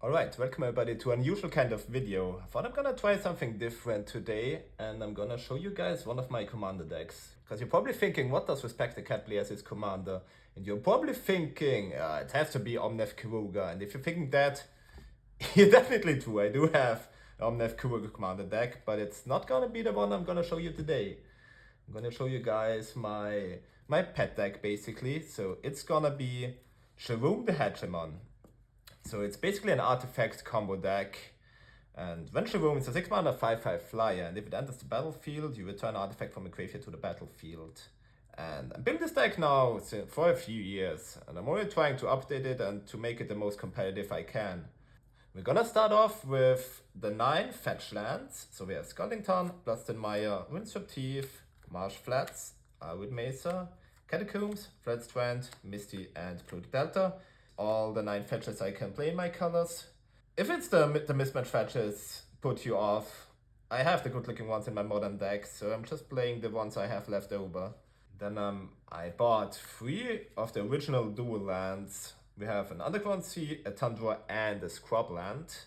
Alright, welcome everybody to an unusual kind of video. I thought I'm gonna try something different today, and I'm gonna show you guys one of my commander decks. Because you're probably thinking, what does RespectTheCat play as his commander? And you're probably thinking, it has to be Omnev Kruger. And if you're thinking that, you're definitely true. I do have an Omnev Kruger commander deck, but it's not gonna be the one I'm gonna show you today. I'm gonna show you guys my pet deck, basically. So it's gonna be Sharuum the Hegemon. So it's basically an artifact combo deck, and when Sharuum is a 6-mana 5/5 flyer, and if it enters the battlefield, you return an artifact from a graveyard to the battlefield. And I'm building this deck now for a few years, and I'm only trying to update it and to make it the most competitive I can. We're gonna start off with the 9 fetch lands. So we have Skullington, Bloodstone-Mire, Windswept Heath, Marsh Flats, Arwood Mesa, Catacombs, Flatstrand, Misty, and Polluted Delta. All the 9 fetches I can play in my colors. If it's the mismatch fetches put you off, I have the good looking ones in my modern deck, so I'm just playing the ones I have left over. Then I bought 3 of the original dual lands. We have an Underground Sea, a Tundra, and a Scrubland.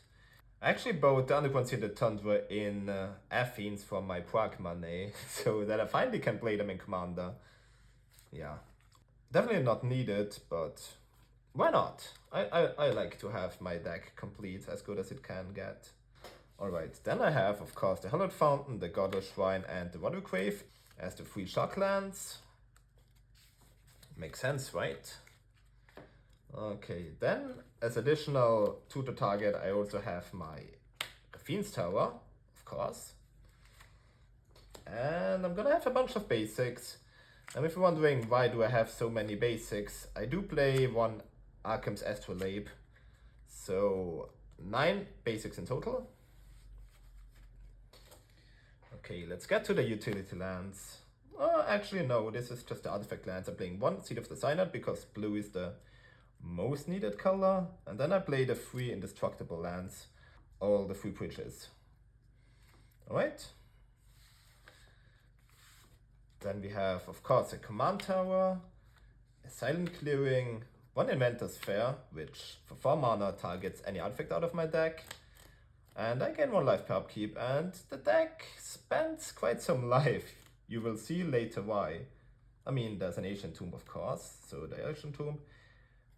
I actually bought the Underground Sea and the Tundra in Athens from my Prague money, so that I finally can play them in Commander. Yeah, definitely not needed, but why not? I like to have my deck complete, as good as it can get. Alright, then I have, of course, the Hallowed Fountain, the Godless Shrine, and the Water Grave as the 3 shock lands. Makes sense, right? Okay, then as additional to the target, I also have my Fiend's Tower, of course. And I'm gonna have a bunch of basics. And if you're wondering why do I have so many basics, I do play one Arkham's Astrolabe. So 9 basics in total. Okay, let's get to the utility lands. Actually no, this is just the artifact lands. I'm playing 1 Seed of the Synod because blue is the most needed color. And then I play the 3 indestructible lands, all the 3 bridges. Alright. Then we have, of course, a command tower, a silent clearing, 1 Inventor's Fair, which for 4 mana targets any artifact out of my deck. And I gain 1 life per upkeep, and the deck spends quite some life. You will see later why. I mean, there's an Ancient Tomb, of course, so the Ancient Tomb.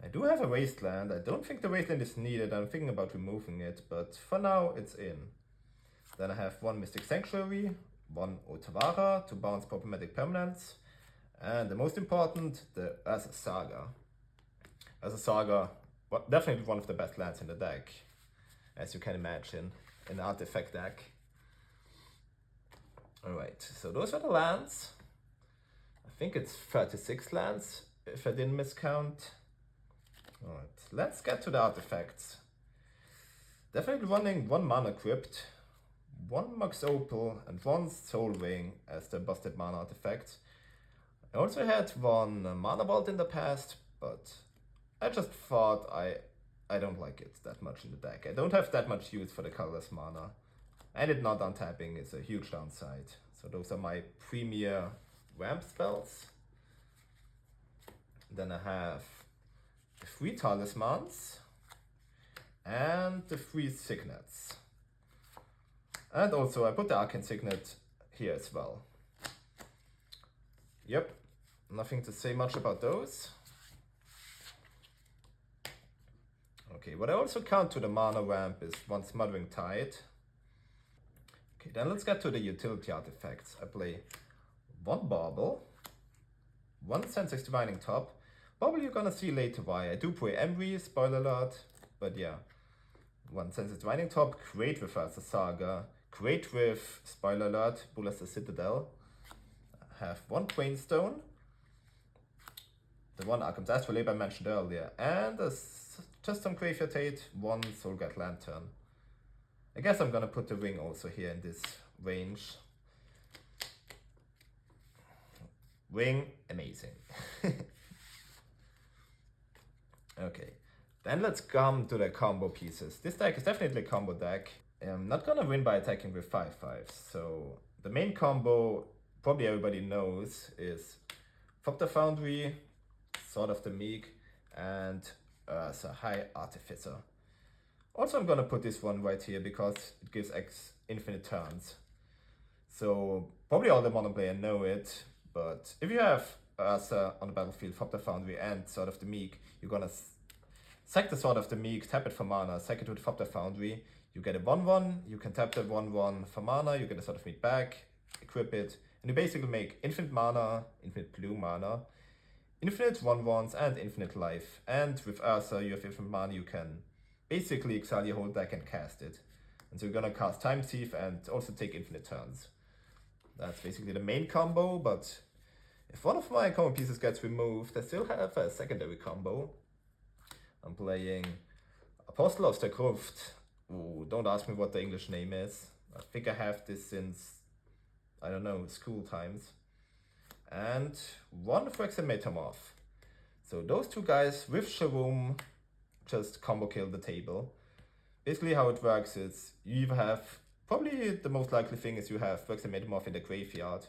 I do have a Wasteland. I don't think the Wasteland is needed. I'm thinking about removing it, but for now it's in. Then I have 1 Mystic Sanctuary, 1 Otawara to bounce problematic permanents, and the most important, the Urza Saga. Urza Saga, definitely one of the best lands in the deck, as you can imagine, in an artifact deck. Alright, so those are the lands. I think it's 36 lands, if I didn't miscount. Alright, let's get to the artifacts. Definitely running 1 Mana Crypt, 1 Mox Opal, and 1 Soul Ring as the busted mana artifact. I also had 1 Mana Vault in the past, but I just thought I don't like it that much in the deck. I don't have that much use for the colorless mana, and it not untapping is a huge downside. So those are my premier ramp spells. Then I have the 3 Talismans and the 3 Signets. And also I put the Arcane Signet here as well. Yep, nothing to say much about those. Okay, what I also count to the mana ramp is 1 Smothering Tide. Okay, then let's get to the utility artifacts. I play 1 Bauble, 1 Sensei's Divining Top. Bauble you're gonna see later why. I do play Emry, spoiler alert, but yeah. 1 Sensei's Divining Top, great with Urza Saga, great with, spoiler alert, Bullas the Citadel. I have 1 Quainstone, the 1 Arkham's Astrolabe I mentioned earlier, and just some Graveyard Hate, 1 Soulguard Lantern. I guess I'm gonna put the ring also here in this range. Ring, amazing. Okay, then let's come to the combo pieces. This deck is definitely a combo deck. I'm not gonna win by attacking with 5/5, so the main combo probably everybody knows is Fog the Foundry, Sword of the Meek, and Urza High Artificer. Also, I'm gonna put this one right here because it gives X infinite turns. So probably all the modern players know it, but if you have Ursa on the battlefield, Fop the Foundry and Sword of the Meek, you're gonna sack the Sword of the Meek, tap it for mana, sack it with Fop the Foundry, you get a 1/1, you can tap the 1/1 for mana, you get the Sword of Meek back, equip it, and you basically make infinite mana, infinite blue mana, infinite 1/1s and infinite life. And with Ursa you have infinite mana, you can basically exile your whole deck and cast it. And so you're gonna cast Time Thief and also take infinite turns. That's basically the main combo, but if one of my combo pieces gets removed, I still have a secondary combo. I'm playing Apostle of the Gruft. Ooh, don't ask me what the English name is. I think I have this since, I don't know, school times. And one Phyrexian Metamorph. So those two guys with Sharuum just combo kill the table. Basically how it works is you either have, probably the most likely thing is you have Phyrexian Metamorph in the graveyard,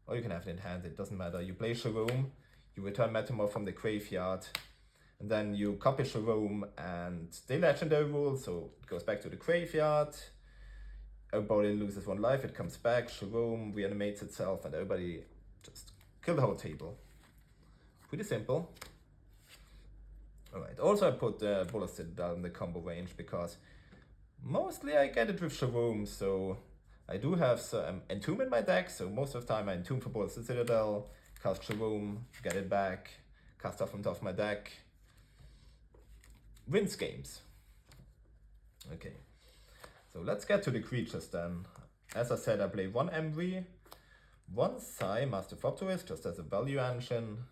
or you can have it in hand, it doesn't matter. You play Sharuum, you return Metamorph from the graveyard, and then you copy Sharuum and they legendary rule, so it goes back to the graveyard, everybody loses 1 life, it comes back, Sharuum reanimates itself, and everybody just kill the whole table. Pretty simple. Alright, also I put the Bullet Citadel in the combo range because mostly I get it with Sharuum, so I do have some Entomb in my deck, so most of the time I Entomb for Bullet Citadel, cast Sharuum, get it back, cast off from top of my deck, wins games. Okay, so let's get to the creatures then. As I said, I play 1 Emry, 1 Sai, Master of Optimist, just as a value engine.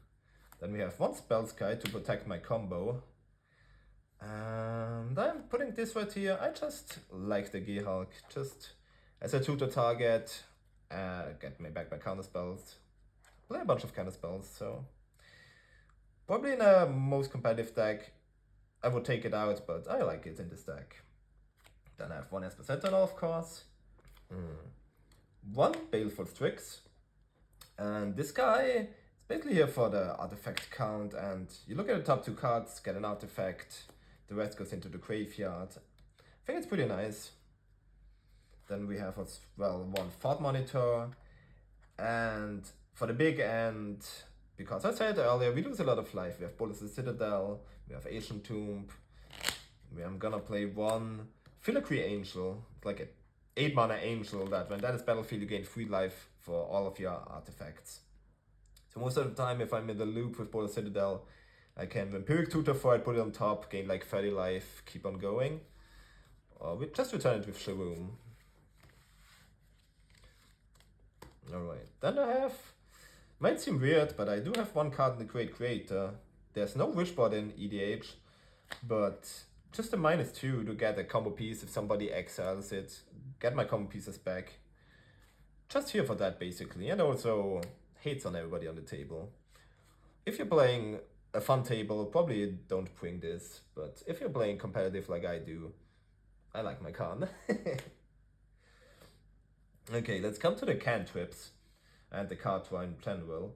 Then we have 1 Spellskite to protect my combo. And I'm putting this right here. I just like the Gearhulk, just as a tutor target, get me back my counter spells, play a bunch of counter spells, so probably in a most competitive deck I would take it out, but I like it in this deck. Then I have 1 Esper Sentinel, of course, 1 Baleful Strix, and this guy is basically here for the artifact count, and you look at the top 2 cards, get an artifact, the rest goes into the graveyard. I think it's pretty nice. Then we have as well 1 Thought Monitor, and for the big end, because I said earlier, we lose a lot of life. We have Bullet Citadel, we have Ancient Tomb, I'm gonna play 1 Filigree Angel, like an 8 mana angel that when that is battlefield you gain 3 life for all of your artifacts. So most of the time if I'm in the loop with Bullet Citadel, I can Vampiric Tutor for it, put it on top, gain like 30 life, keep on going. Or we just return it with Sharuum. Alright, then I have, might seem weird, but I do have 1 card in the Great Creator. There's no Wishboard in EDH, but just a -2 to get a combo piece if somebody exiles it, get my combo pieces back. Just here for that basically, and also hates on everybody on the table. If you're playing a fun table, probably don't bring this, but if you're playing competitive like I do, I like my con. Okay, let's come to the cantrips and the card draw in general.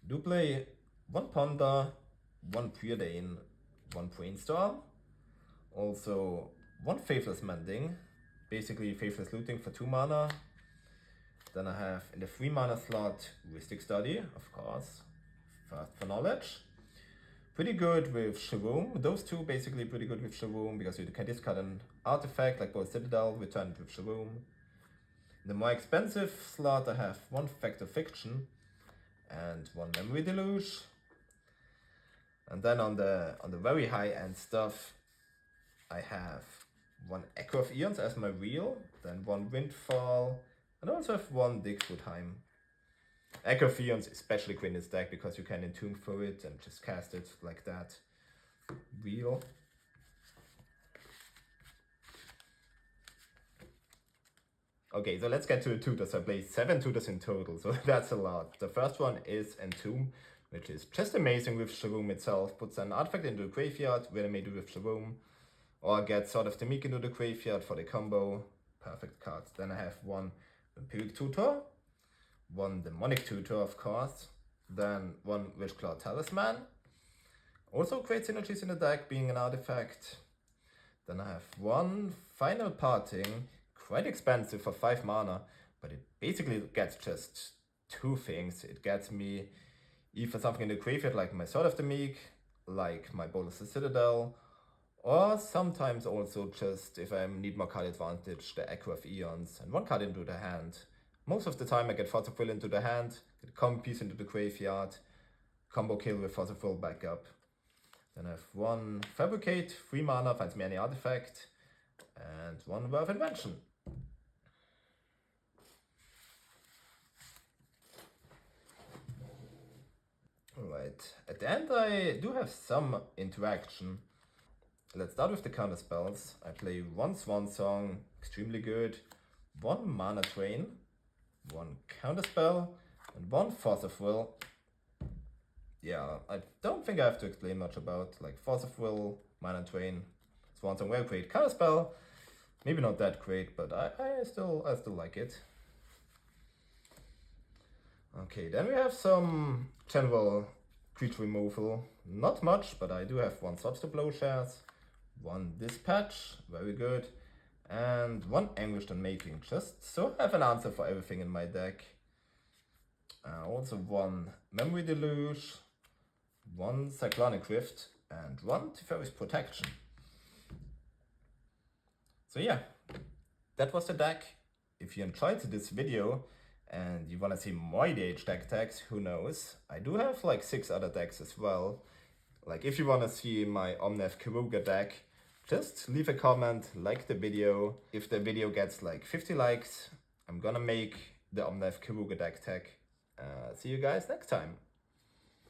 Do play 1 Ponder, 1 Preordain, 1 Brainstorm, also 1 Faithless Mending, basically Faithless Looting for 2 mana. Then I have in the 3 mana slot Heuristic Study, of course, First for Knowledge. Pretty good with Sharuum, those two basically pretty good with Sharuum because you can discard an artifact like Bullet Citadel, return it with Sharuum. In the more expensive slot I have 1 Fact of Fiction and 1 Memory Deluge. And then on the very high end stuff I have 1 Echo of Eons as my wheel, then 1 Windfall, and I also have 1 Dixwoodheim. Echo of Eons especially great in this deck because you can Entomb for it and just cast it like that. Wheel. Okay, so let's get to the tutors. I played 7 tutors in total, so that's a lot. The first one is Entomb, which is just amazing with Sharuum itself. Puts an artifact into the graveyard, reanimate it with Sharuum, or get Sword of the Meek into the graveyard for the combo. Perfect cards. Then I have 1 Vampiric Tutor, 1 Demonic Tutor, of course, then 1 Witchclaw Talisman. Also great synergies in the deck, being an artifact. Then I have one Final Parting, quite expensive for 5 mana, but it basically gets just 2 things. It gets me either something in the graveyard like my Sword of the Meek, like my Bolas the Citadel, or sometimes also just, if I need more card advantage, the Echo of Eons, and 1 card into the hand. Most of the time I get Force of Will into the hand, get a combo piece into the graveyard, combo kill with Force of Will backup. Then I have 1 Fabricate, 3 mana, finds me any artifact, and 1 Wealth Invention. Alright, at the end I do have some interaction. Let's start with the counter spells. I play 1 Swan Song, extremely good, 1 Mana Drain, 1 counter spell, and 1 Force of Will. Yeah, I don't think I have to explain much about, like, Force of Will, Mana Drain, Swan Song, well, great counter spell. Maybe not that great, but I still like it. Okay, then we have some general creature removal. Not much, but I do have 1 Swords to Plowshares, 1 Dispatch, very good, and 1 Anguished Unmaking, just so I have an answer for everything in my deck. Also 1 Memory Deluge, 1 Cyclonic Rift, and 1 Teferi's Protection. So yeah, that was the deck. If you enjoyed this video and you want to see more EDH deck tags, who knows? I do have like 6 other decks as well. Like if you want to see my Omnath Keruga deck, just leave a comment, like the video. If the video gets like 50 likes, I'm gonna make the Omnath Keruga deck tag. See you guys next time.